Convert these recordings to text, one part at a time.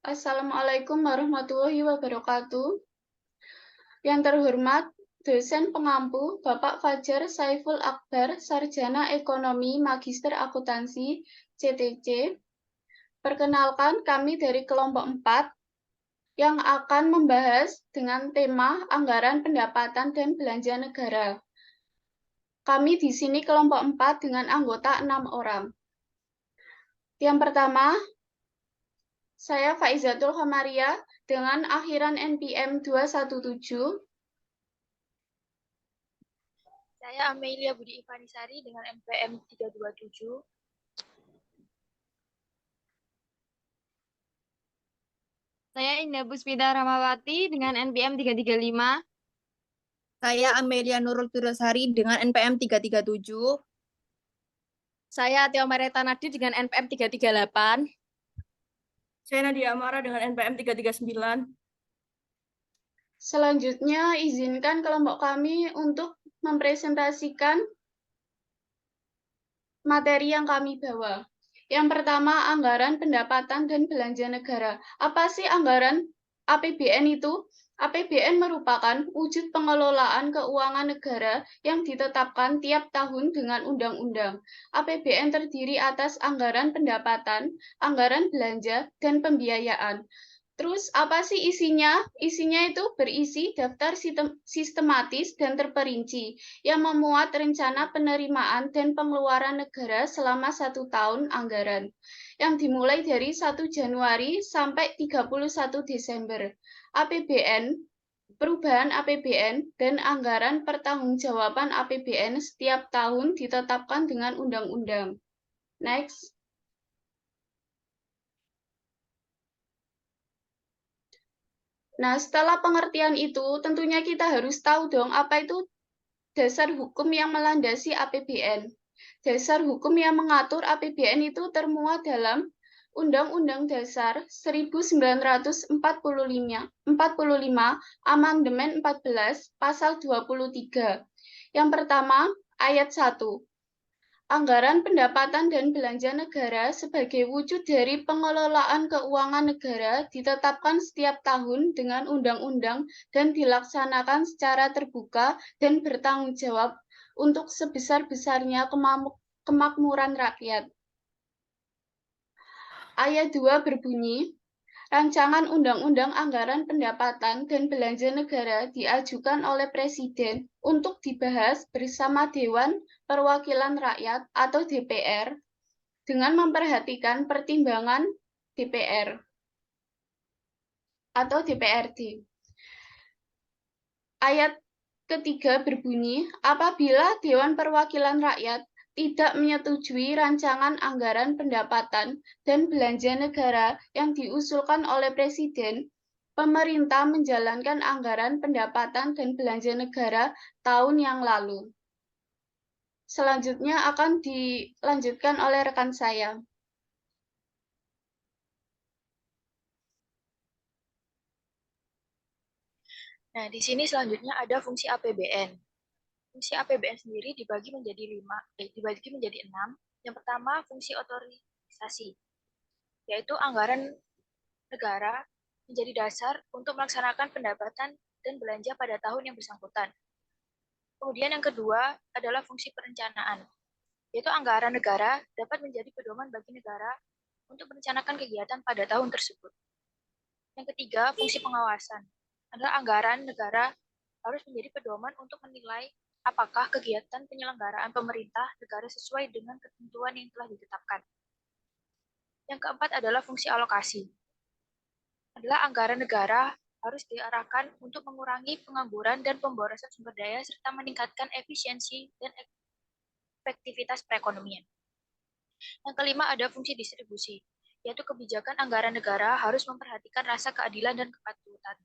Assalamualaikum warahmatullahi wabarakatuh. Yang terhormat, dosen pengampu Bapak Fajar Saiful Akbar, Sarjana Ekonomi Magister Akuntansi, CTC. Perkenalkan, kami dari kelompok 4 yang akan membahas dengan tema anggaran pendapatan dan belanja negara. Kami di sini kelompok 4 dengan anggota 6 orang. Yang pertama, saya Faizatul Khomaria dengan akhiran NPM 217. Saya Amelia Budi Ivanisari dengan NPM 327. Saya Indah Puspita Ramawati dengan NPM 335. Saya Amelia Nurul Durasari dengan NPM 337. Saya Tio Mareta Nadi dengan NPM 338. Saya Nadia Amara dengan NPM 339. Selanjutnya, izinkan kelompok kami untuk mempresentasikan materi yang kami bawa. Yang pertama, anggaran pendapatan dan belanja negara. Apa sih anggaran APBN itu? APBN merupakan wujud pengelolaan keuangan negara yang ditetapkan tiap tahun dengan undang-undang. APBN terdiri atas anggaran pendapatan, anggaran belanja, dan pembiayaan. Terus apa sih isinya? Isinya itu berisi daftar sistematis dan terperinci yang memuat rencana penerimaan dan pengeluaran negara selama 1 tahun anggaran yang dimulai dari 1 Januari sampai 31 Desember. APBN, perubahan APBN, dan anggaran pertanggungjawaban APBN setiap tahun ditetapkan dengan undang-undang. Next. Nah, setelah pengertian itu, tentunya kita harus tahu dong apa itu dasar hukum yang melandasi APBN. Dasar hukum yang mengatur APBN itu termuat dalam Undang-Undang Dasar 1945, Amandemen 14, Pasal 23. Yang pertama, ayat 1. Anggaran pendapatan dan belanja negara sebagai wujud dari pengelolaan keuangan negara ditetapkan setiap tahun dengan undang-undang dan dilaksanakan secara terbuka dan bertanggung jawab untuk sebesar-besarnya kemakmuran rakyat. Ayat 2 berbunyi, Rancangan Undang-Undang Anggaran Pendapatan dan Belanja Negara diajukan oleh Presiden untuk dibahas bersama Dewan Perwakilan Rakyat atau DPR dengan memperhatikan pertimbangan DPR atau DPRD. Ayat ketiga berbunyi, apabila Dewan Perwakilan Rakyat tidak menyetujui rancangan anggaran pendapatan dan belanja negara yang diusulkan oleh Presiden, pemerintah menjalankan anggaran pendapatan dan belanja negara tahun yang lalu. Selanjutnya akan dilanjutkan oleh rekan saya. Nah, di sini selanjutnya ada fungsi APBN. Fungsi APBN sendiri dibagi menjadi 6. Yang pertama, fungsi otorisasi, yaitu anggaran negara menjadi dasar untuk melaksanakan pendapatan dan belanja pada tahun yang bersangkutan. Kemudian yang kedua adalah fungsi perencanaan, yaitu anggaran negara dapat menjadi pedoman bagi negara untuk merencanakan kegiatan pada tahun tersebut. Yang ketiga, fungsi pengawasan, adalah anggaran negara harus menjadi pedoman untuk menilai apakah kegiatan penyelenggaraan pemerintah negara sesuai dengan ketentuan yang telah ditetapkan. Yang keempat adalah fungsi alokasi, adalah anggaran negara harus diarahkan untuk mengurangi pengangguran dan pemborosan sumber daya serta meningkatkan efisiensi dan efektivitas perekonomian. Yang kelima ada fungsi distribusi, yaitu kebijakan anggaran negara harus memperhatikan rasa keadilan dan kepatutan.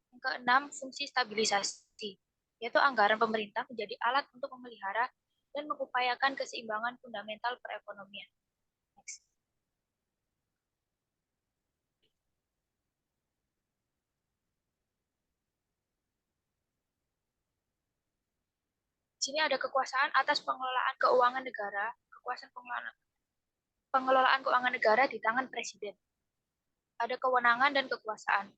Yang keenam, fungsi stabilisasi, yaitu anggaran pemerintah menjadi alat untuk memelihara dan mengupayakan keseimbangan fundamental perekonomian. Next. Di sini ada kekuasaan atas pengelolaan keuangan negara. Kekuasaan pengelolaan keuangan negara di tangan Presiden. ada kewenangan dan kekuasaan.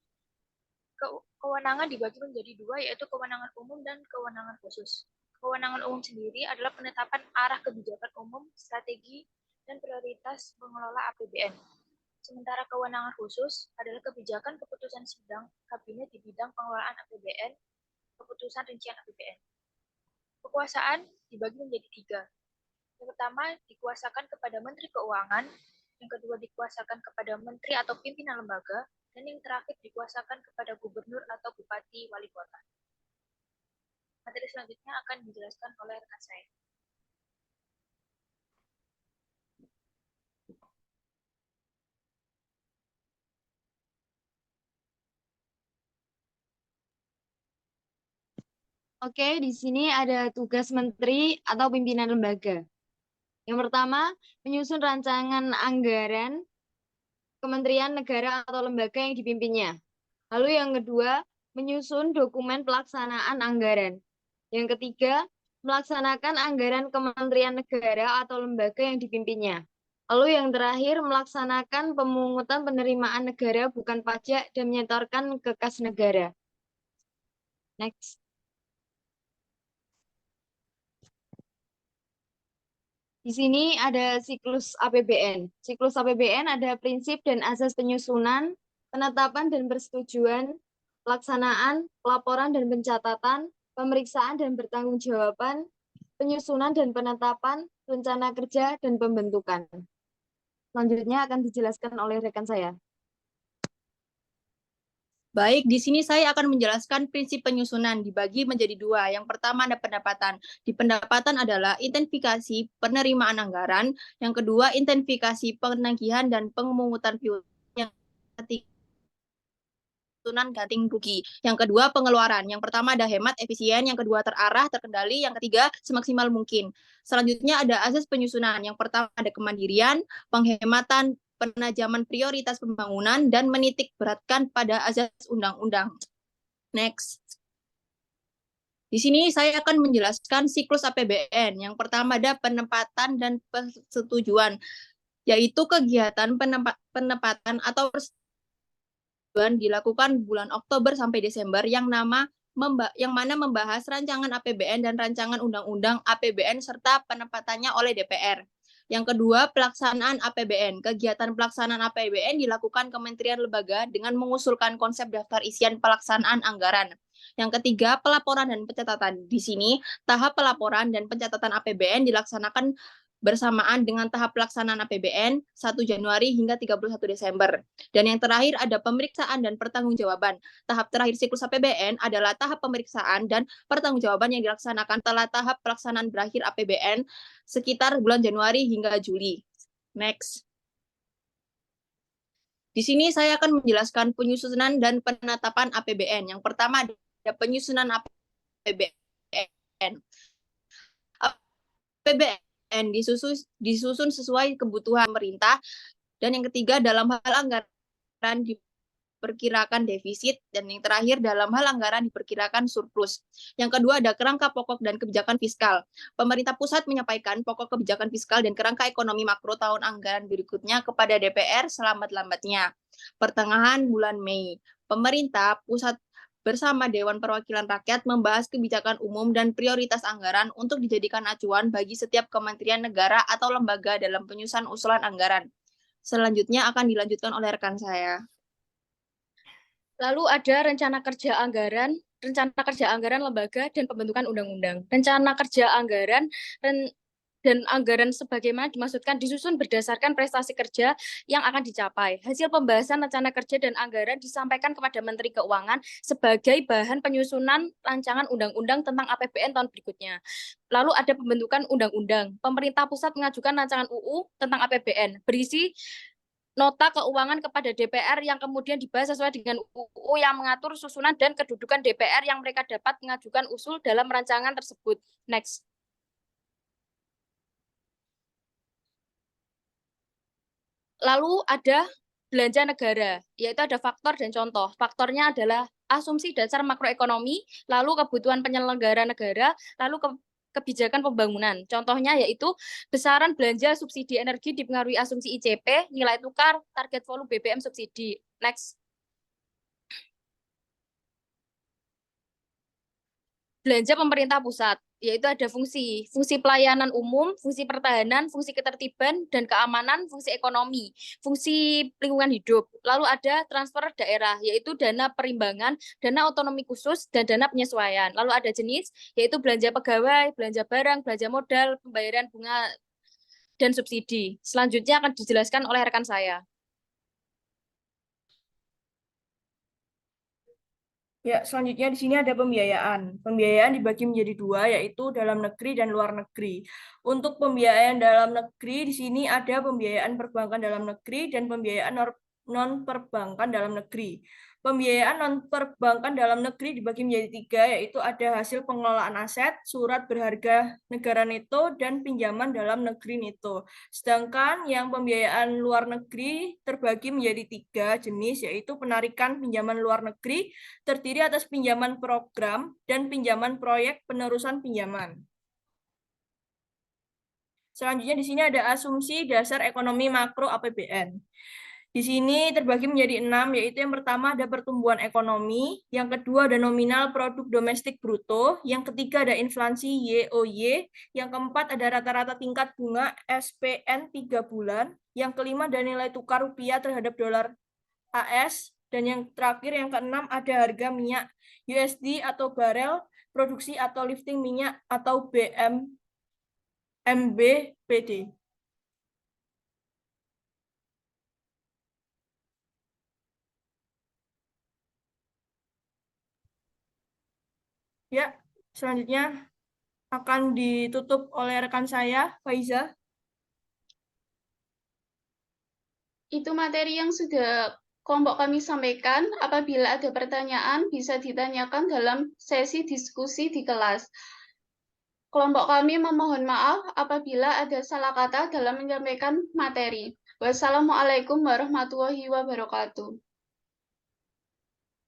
Kewenangan dibagi menjadi dua, yaitu kewenangan umum dan kewenangan khusus. Kewenangan umum sendiri adalah penetapan arah kebijakan umum, strategi, dan prioritas pengelola APBN. Sementara kewenangan khusus adalah kebijakan keputusan sidang kabinet di bidang pengelolaan APBN, keputusan rincian APBN. Kekuasaan dibagi menjadi tiga. Yang pertama dikuasakan kepada Menteri Keuangan, yang kedua dikuasakan kepada Menteri atau pimpinan lembaga, dan yang terakhir dikuasakan kepada Gubernur atau Bupati Wali Kota. Materi selanjutnya akan dijelaskan oleh rekan saya. Oke, di sini ada tugas menteri atau pimpinan lembaga. Yang pertama, menyusun rancangan anggaran kementerian negara atau lembaga yang dipimpinnya. Lalu yang kedua, menyusun dokumen pelaksanaan anggaran. Yang ketiga, melaksanakan anggaran kementerian negara atau lembaga yang dipimpinnya. Lalu yang terakhir, melaksanakan pemungutan penerimaan negara bukan pajak dan menyetorkan ke kas negara. Next. Di sini ada siklus APBN. Siklus APBN ada prinsip dan asas penyusunan, penetapan dan persetujuan, pelaksanaan, pelaporan dan pencatatan, pemeriksaan dan pertanggungjawaban, penyusunan dan penetapan, rencana kerja, dan pembentukan. Selanjutnya akan dijelaskan oleh rekan saya. Baik, di sini saya akan menjelaskan prinsip penyusunan dibagi menjadi dua. Yang pertama ada pendapatan. Di pendapatan adalah intensifikasi penerimaan anggaran. Yang kedua, intensifikasi penagihan dan pemungutan piutang. Yang ketiga, ganting rugi. Yang kedua, pengeluaran. Yang pertama ada hemat, efisien. Yang kedua, terarah, terkendali. Yang ketiga, semaksimal mungkin. Selanjutnya ada asas penyusunan. Yang pertama ada kemandirian, penghematan, penajaman prioritas pembangunan, dan menitik beratkan pada azas undang-undang. Next. Di sini saya akan menjelaskan siklus APBN. Yang pertama ada penempatan dan persetujuan, yaitu kegiatan penempatan atau persetujuan dilakukan bulan Oktober sampai Desember yang mana membahas rancangan APBN dan rancangan undang-undang APBN serta penempatannya oleh DPR. Yang kedua, pelaksanaan APBN. Kegiatan pelaksanaan APBN dilakukan kementerian lembaga dengan mengusulkan konsep daftar isian pelaksanaan anggaran. Yang ketiga, pelaporan dan pencatatan. Di sini, tahap pelaporan dan pencatatan APBN dilaksanakan bersamaan dengan tahap pelaksanaan APBN 1 Januari hingga 31 Desember. Dan yang terakhir ada pemeriksaan dan pertanggungjawaban. Tahap terakhir siklus APBN adalah tahap pemeriksaan dan pertanggungjawaban yang dilaksanakan setelah tahap pelaksanaan berakhir APBN sekitar bulan Januari hingga Juli. Next. Di sini saya akan menjelaskan penyusunan dan penetapan APBN. Yang pertama ada penyusunan APBN. APBN disusun sesuai kebutuhan pemerintah. Dan yang ketiga, dalam hal anggaran diperkirakan defisit. Dan yang terakhir, dalam hal anggaran diperkirakan surplus. Yang kedua, ada kerangka pokok dan kebijakan fiskal. Pemerintah pusat menyampaikan pokok kebijakan fiskal dan kerangka ekonomi makro tahun anggaran berikutnya kepada DPR selambat-lambatnya. Pertengahan bulan Mei, pemerintah pusat bersama Dewan Perwakilan Rakyat membahas kebijakan umum dan prioritas anggaran untuk dijadikan acuan bagi setiap kementerian negara atau lembaga dalam penyusunan usulan anggaran. Selanjutnya akan dilanjutkan oleh rekan saya. Lalu ada rencana kerja anggaran lembaga dan pembentukan undang-undang. Rencana kerja anggaran dan anggaran sebagaimana dimaksudkan disusun berdasarkan prestasi kerja yang akan dicapai. Hasil pembahasan rencana kerja dan anggaran disampaikan kepada Menteri Keuangan sebagai bahan penyusunan rancangan undang-undang tentang APBN tahun berikutnya. Lalu ada pembentukan undang-undang. Pemerintah pusat mengajukan rancangan UU tentang APBN berisi nota keuangan kepada DPR yang kemudian dibahas sesuai dengan UU yang mengatur susunan dan kedudukan DPR yang mereka dapat mengajukan usul dalam rancangan tersebut. Next. Lalu ada belanja negara, yaitu ada faktor dan contoh. Faktornya adalah asumsi dasar makroekonomi, lalu kebutuhan penyelenggara negara, lalu kebijakan pembangunan. Contohnya yaitu besaran belanja subsidi energi dipengaruhi asumsi ICP, nilai tukar, target volume BBM subsidi. Next. Belanja pemerintah pusat, yaitu ada fungsi pelayanan umum, fungsi pertahanan, fungsi ketertiban dan keamanan, fungsi ekonomi, fungsi lingkungan hidup. Lalu ada transfer daerah, yaitu dana perimbangan, dana otonomi khusus, dan dana penyesuaian. Lalu ada jenis, yaitu belanja pegawai, belanja barang, belanja modal, pembayaran bunga, dan subsidi. Selanjutnya akan dijelaskan oleh rekan saya. Ya, selanjutnya di sini ada pembiayaan. Pembiayaan dibagi menjadi dua, yaitu dalam negeri dan luar negeri. Untuk pembiayaan dalam negeri, di sini ada pembiayaan perbankan dalam negeri dan pembiayaan non-perbankan dalam negeri. Pembiayaan non-perbankan dalam negeri dibagi menjadi tiga, yaitu ada hasil pengelolaan aset, surat berharga negara neto, dan pinjaman dalam negeri neto. Sedangkan yang pembiayaan luar negeri terbagi menjadi tiga jenis, yaitu penarikan pinjaman luar negeri, terdiri atas pinjaman program dan pinjaman proyek penerusan pinjaman. Selanjutnya di sini ada asumsi dasar ekonomi makro APBN. Di sini terbagi menjadi 6, yaitu yang pertama ada pertumbuhan ekonomi, yang kedua ada nominal produk domestik bruto, yang ketiga ada inflasi YoY, yang keempat ada rata-rata tingkat bunga SPN 3 bulan, yang kelima ada nilai tukar rupiah terhadap dolar AS, dan yang terakhir yang keenam ada harga minyak USD atau barel produksi atau lifting minyak atau MBPD. Ya, selanjutnya akan ditutup oleh rekan saya, Faiza. Itu materi yang sudah kelompok kami sampaikan. Apabila ada pertanyaan, bisa ditanyakan dalam sesi diskusi di kelas. Kelompok kami memohon maaf apabila ada salah kata dalam menyampaikan materi. Wassalamualaikum warahmatullahi wabarakatuh.